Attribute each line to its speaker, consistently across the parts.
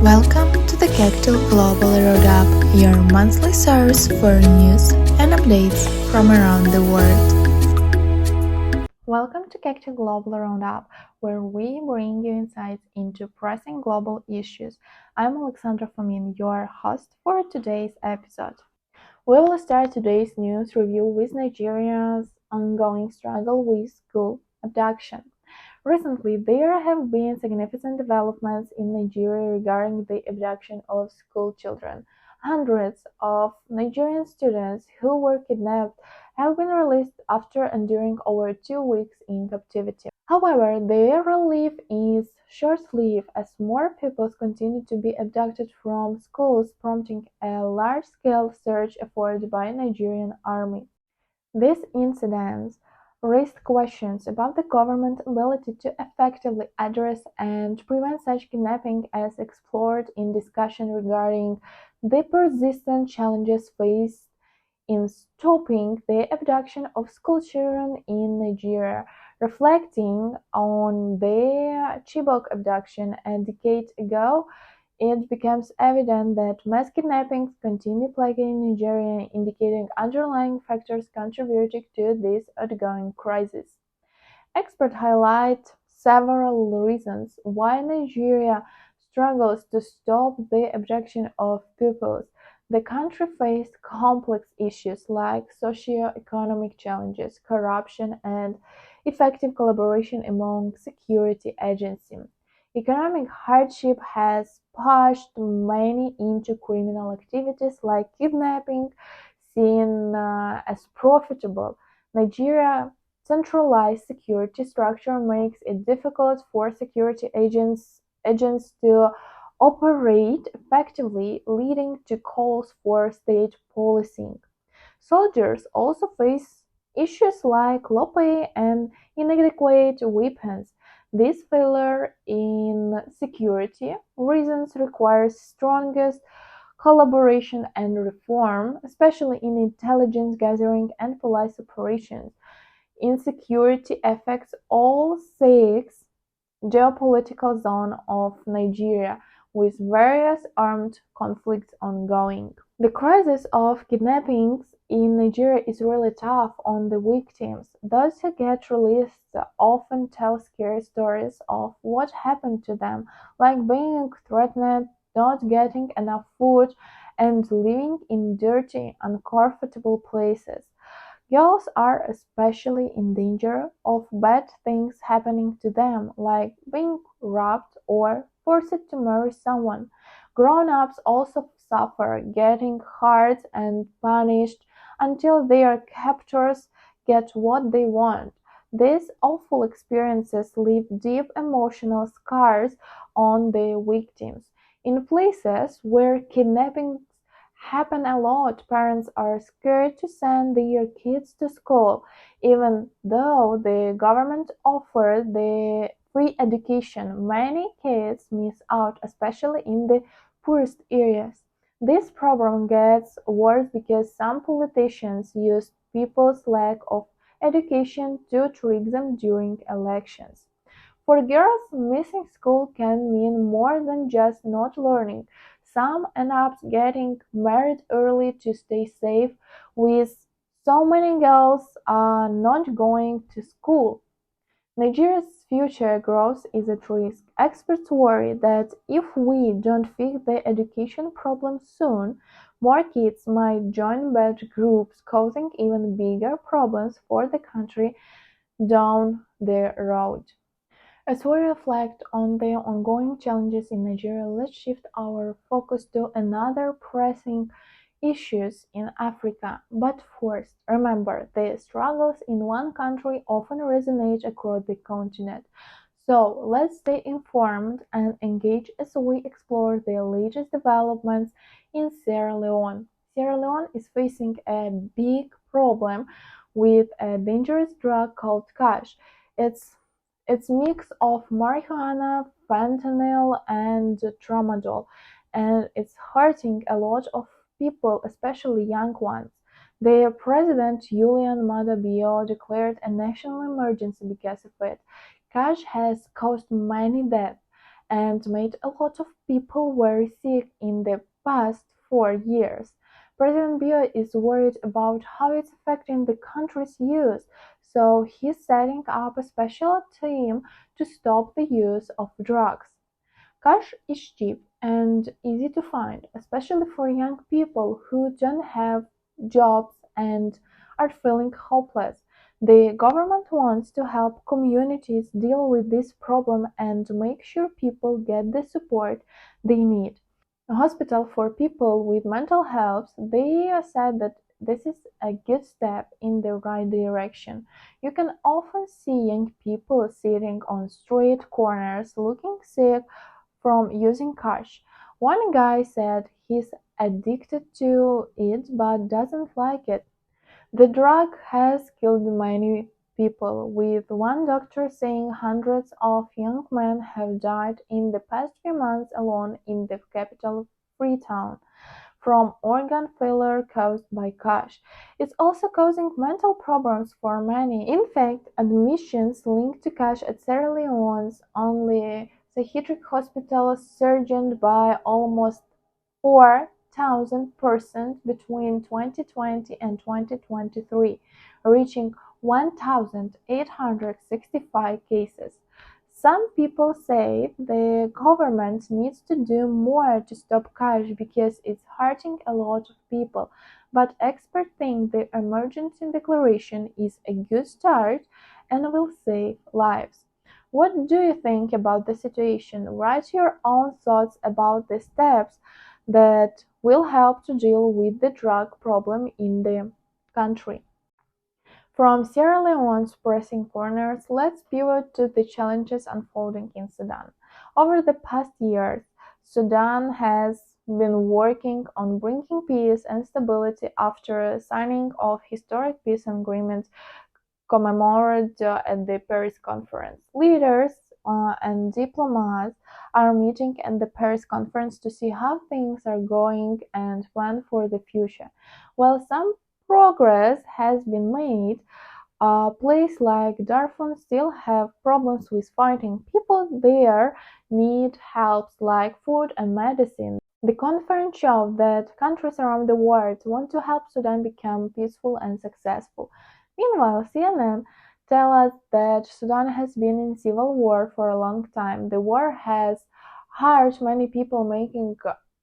Speaker 1: Welcome to the Kectil Global Roundup, your monthly source for news and updates from around the world. Welcome to Kectil Global Roundup, where we bring you insights into pressing global issues. I'm Oleksandra Fomin, your host for today's episode. We will start today's news review with Nigeria's ongoing struggle with school abduction. Recently, there have been significant developments in Nigeria regarding the abduction of school children. Hundreds of Nigerian students who were kidnapped have been released after enduring over 2 weeks in captivity. However, their relief is short-lived as more pupils continue to be abducted from schools, prompting a large-scale search effort by the Nigerian army. These incidents raised questions about the government's ability to effectively address and prevent such kidnapping, as explored in discussion regarding the persistent challenges faced in stopping the abduction of school children in Nigeria. Reflecting on the Chibok abduction a decade ago, it becomes evident that mass kidnappings continue plaguing Nigeria, indicating underlying factors contributing to this ongoing crisis. Experts highlight several reasons why Nigeria struggles to stop the abduction of pupils. The country faced complex issues like socio-economic challenges, corruption, and effective collaboration among security agencies. Economic hardship has pushed many into criminal activities like kidnapping, seen as profitable. Nigeria's centralized security structure makes it difficult for security agents to operate effectively, leading to calls for state policing. Soldiers also face issues like low pay and inadequate weapons. This failure in security reasons requires strongest collaboration and reform, especially in intelligence gathering and police operations. Insecurity affects all six geopolitical zones of Nigeria, with various armed conflicts ongoing. The crisis of kidnappings in Nigeria is really tough on the victims. Those who get released often tell scary stories of what happened to them, like being threatened, not getting enough food, and living in dirty, uncomfortable places. Girls are especially in danger of bad things happening to them, like being robbed or forced to marry someone. Grown-ups also suffer, getting hurt and punished until their captors get what they want. These awful experiences leave deep emotional scars on the victims. In places where kidnappings happen a lot, parents are scared to send their kids to school, even though the government offers the free education. Many kids miss out, especially in the poorest areas. This problem gets worse because some politicians use people's lack of education to trick them during elections. For girls, missing school can mean more than just not learning. Some end up getting married early to stay safe, with so many girls not going to school. Nigeria's future growth is at risk. Experts worry that if we don't fix the education problem soon, more kids might join bad groups, causing even bigger problems for the country down the road. As we reflect on the ongoing challenges in Nigeria, let's shift our focus to another pressing issues in Africa. But first, remember, the struggles in one country often resonate across the continent. So let's stay informed and engage as we explore the latest developments in Sierra Leone. Sierra Leone is facing a big problem with a dangerous drug called kush. It's mix of marijuana, fentanyl, and tramadol, and it's hurting a lot of people, especially young ones. The President Julius Maada Bio declared a national emergency because of it. Kush has caused many deaths, and made a lot of people very sick in the past 4 years. President Bio is worried about how it's affecting the country's youth, so he's setting up a special team to stop the use of drugs. Cash is cheap and easy to find, especially for young people who don't have jobs and are feeling hopeless. The government wants to help communities deal with this problem and make sure people get the support they need. A hospital for people with mental health, they said that this is a good step in the right direction. You can often see young people sitting on street corners looking sick from using kush. One guy said he's addicted to it but doesn't like it. The drug has killed many people, with one doctor saying hundreds of young men have died in the past few months alone in the capital Freetown from organ failure caused by kush. It's also causing mental problems for many. In fact, admissions linked to kush at Sierra Leone's only psychiatric hospital surged by almost 4,000% between 2020 and 2023, reaching 1,865 cases. Some people say the government needs to do more to stop kush because it's hurting a lot of people, but experts think the emergency declaration is a good start and will save lives. What do you think about the situation? Write your own thoughts about the steps that will help to deal with the drug problem in the country. From Sierra Leone's pressing corners, let's pivot to the challenges unfolding in Sudan. Over the past years, Sudan has been working on bringing peace and stability after signing of historic peace agreements commemorated at the Paris conference. Leaders and diplomats are meeting at the Paris conference to see how things are going and plan for the future. While some progress has been made, places like Darfur still have problems with fighting. People there need help like food and medicine. The conference showed that countries around the world want to help Sudan become peaceful and successful. Meanwhile, CNN tell us that Sudan has been in civil war for a long time. The war has hurt many people, making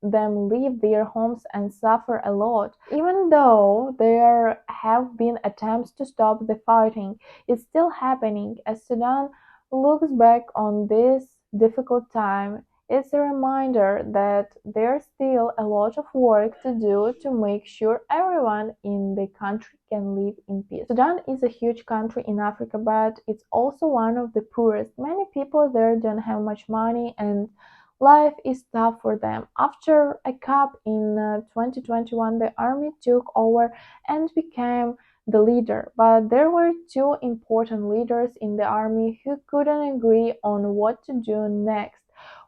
Speaker 1: them leave their homes and suffer a lot. Even though there have been attempts to stop the fighting, it's still happening. As Sudan looks back on this difficult time, it's a reminder that there's still a lot of work to do to make sure everyone in the country can live in peace. Sudan is a huge country in Africa, but it's also one of the poorest. Many people there don't have much money and life is tough for them. After a coup in 2021, the army took over and became the leader, but there were two important leaders in the army who couldn't agree on what to do next.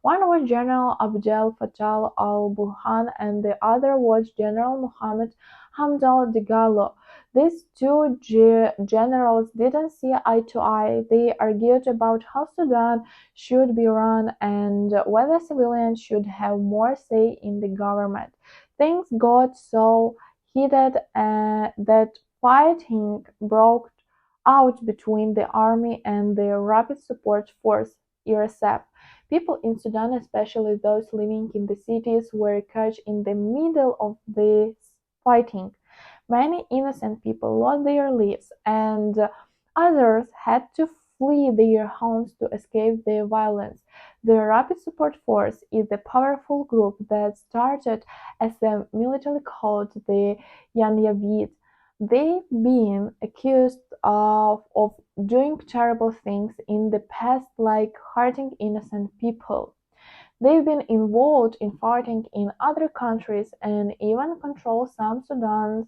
Speaker 1: One was General Abdel Fattah al-Burhan and the other was General Mohammed Hamdan Dagalo. These two generals didn't see eye to eye. They argued about how Sudan should be run and whether civilians should have more say in the government. Things got so heated that fighting broke out between the army and the Rapid Support Force (RSF). People in Sudan, especially those living in the cities, were caught in the middle of this fighting. Many innocent people lost their lives, and others had to flee their homes to escape the violence. The Rapid Support Force is a powerful group that started as a military called the Janjaweed. They've been accused of doing terrible things in the past, like hurting innocent people. They've been involved in fighting in other countries and even control some Sudan's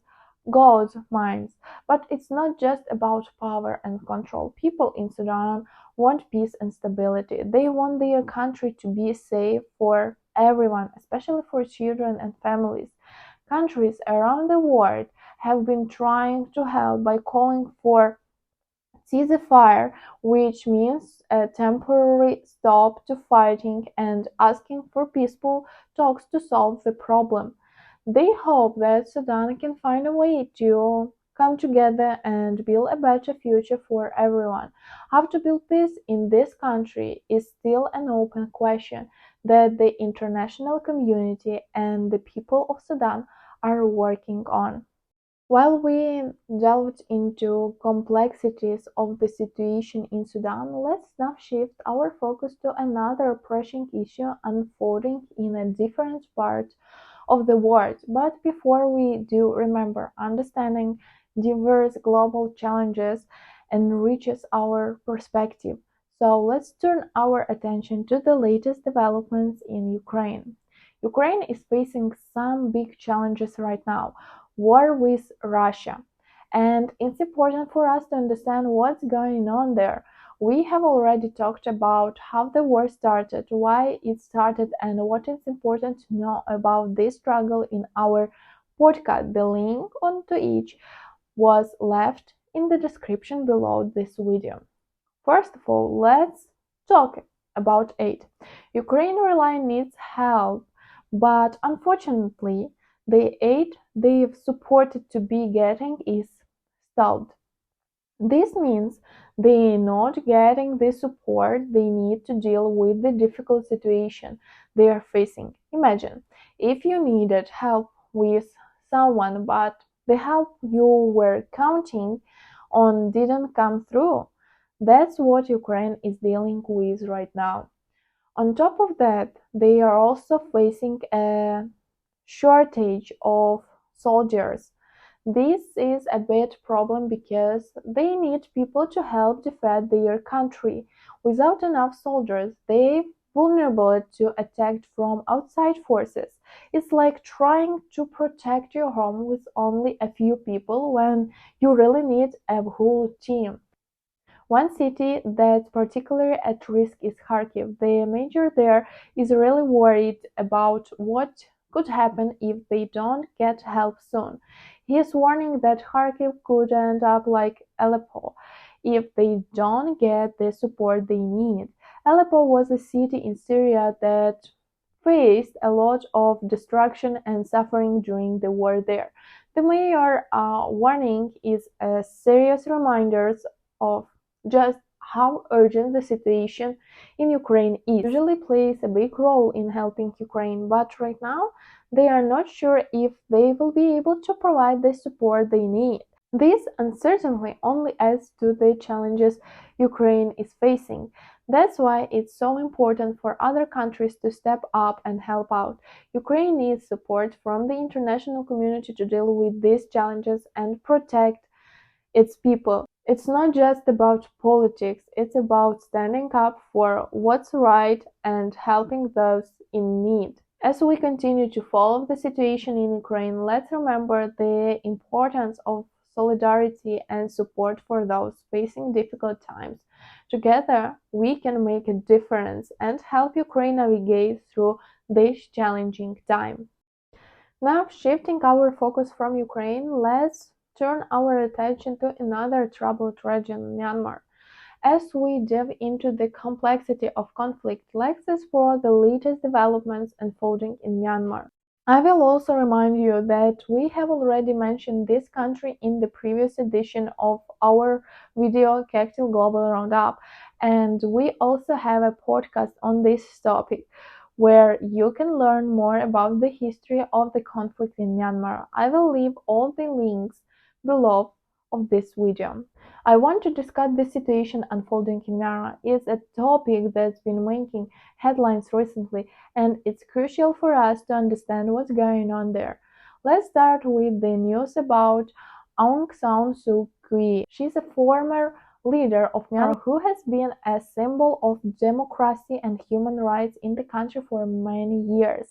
Speaker 1: gold mines. But it's not just about power and control. People in Sudan want peace and stability. They want their country to be safe for everyone, especially for children and families. Countries around the world have been trying to help by calling for ceasefire, which means a temporary stop to fighting and asking for peaceful talks to solve the problem. They hope that Sudan can find a way to come together and build a better future for everyone. How to build peace in this country is still an open question that the international community and the people of Sudan are working on. While we delved into complexities of the situation in Sudan, let's now shift our focus to another pressing issue unfolding in a different part of the world. But before we do, remember, understanding diverse global challenges enriches our perspective. So let's turn our attention to the latest developments in Ukraine. Ukraine is facing some big challenges right now: war with Russia. And it's important for us to understand what's going on there. We have already talked about how the war started, why it started, and what is important to know about this struggle in our podcast. The link onto each was left in the description below this video. First of all, let's talk about aid. Ukraine really needs help, but unfortunately, the aid they've supported to be getting is stalled. This means they're not getting the support they need to deal with the difficult situation they are facing. Imagine if you needed help with someone, but the help you were counting on didn't come through. That's what Ukraine is dealing with right now. On top of that, they are also facing a shortage of soldiers. This is a big problem because they need people to help defend their country. Without enough soldiers, they're vulnerable to attack from outside forces. It's like trying to protect your home with only a few people when you really need a whole team. One city that's particularly at risk is Kharkiv. The mayor there is really worried about what could happen if they don't get help soon. He is warning that Kharkiv could end up like Aleppo if they don't get the support they need. Aleppo was a city in Syria that faced a lot of destruction and suffering during the war there. The mayor warning is a serious reminder of just how urgent the situation in Ukraine is. Usually plays a big role in helping Ukraine, but right now they are not sure if they will be able to provide the support they need. This uncertainty only adds to the challenges Ukraine is facing. That's why it's so important for other countries to step up and help out. Ukraine needs support from the international community to deal with these challenges and protect its people. It's not just about politics, it's about standing up for what's right and helping those in need. As we continue to follow the situation in Ukraine, let's remember the importance of solidarity and support for those facing difficult times. Together, we can make a difference and help Ukraine navigate through this challenging time. Now, shifting our focus from Ukraine, let's turn our attention to another troubled region, Myanmar. As we dive into the complexity of conflict, let's explore the latest developments unfolding in Myanmar. I will also remind you that we have already mentioned this country in the previous edition of our video Kectil Global Roundup, and we also have a podcast on this topic where you can learn more about the history of the conflict in Myanmar. I will leave all the links below of this video. I want to discuss the situation unfolding in Myanmar. It's a topic that's been making headlines recently, and it's crucial for us to understand what's going on there. Let's start with the news about Aung San Suu Kyi. She's a former leader of Myanmar who has been a symbol of democracy and human rights in the country for many years.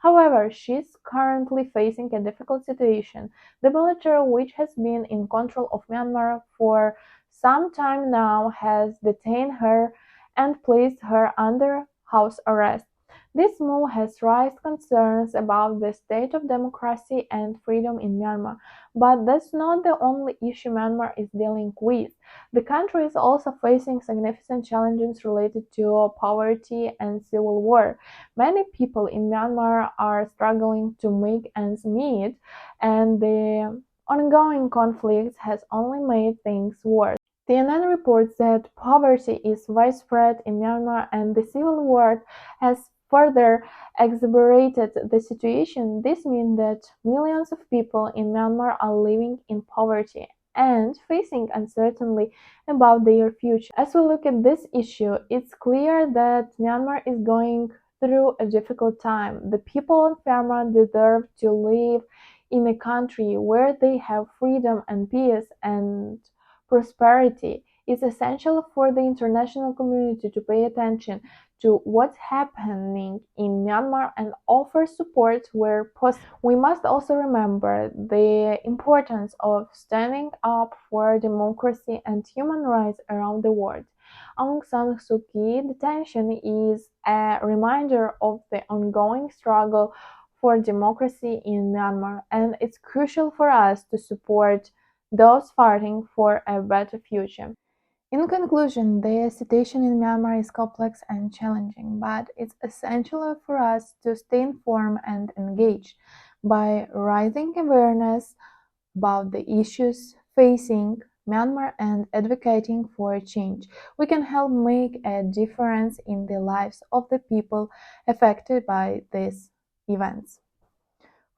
Speaker 1: However, she's currently facing a difficult situation. The military, which has been in control of Myanmar for some time now, has detained her and placed her under house arrest. This move has raised concerns about the state of democracy and freedom in Myanmar, but that's not the only issue Myanmar is dealing with. The country is also facing significant challenges related to poverty and civil war. Many people in Myanmar are struggling to make ends meet, and the ongoing conflict has only made things worse. CNN reports that poverty is widespread in Myanmar and the civil war has further exacerbated the situation. This means that millions of people in Myanmar are living in poverty and facing uncertainty about their future. As we look at this issue, it's clear that Myanmar is going through a difficult time. The people of Myanmar deserve to live in a country where they have freedom and peace and prosperity. It's essential for the international community to pay attention to what's happening in Myanmar and offer support where possible. We must also remember the importance of standing up for democracy and human rights around the world. Aung San Suu Kyi detention is a reminder of the ongoing struggle for democracy in Myanmar, and it's crucial for us to support those fighting for a better future. In conclusion, the situation in Myanmar is complex and challenging, but it's essential for us to stay informed and engaged. By raising awareness about the issues facing Myanmar and advocating for change, we can help make a difference in the lives of the people affected by these events.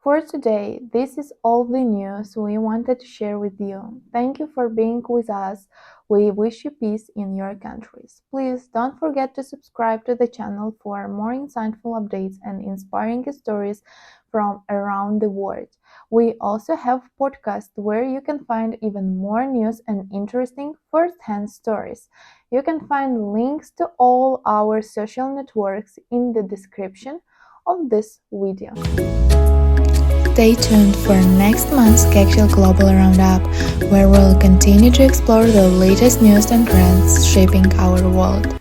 Speaker 1: For today, this is all the news we wanted to share with you. Thank you for being with us. We wish you peace in your countries. Please don't forget to subscribe to the channel for more insightful updates and inspiring stories from around the world. We also have podcasts where you can find even more news and interesting first-hand stories. You can find links to all our social networks in the description of this video.
Speaker 2: Stay tuned for next month's Kectil Global Roundup, where we'll continue to explore the latest news and trends shaping our world.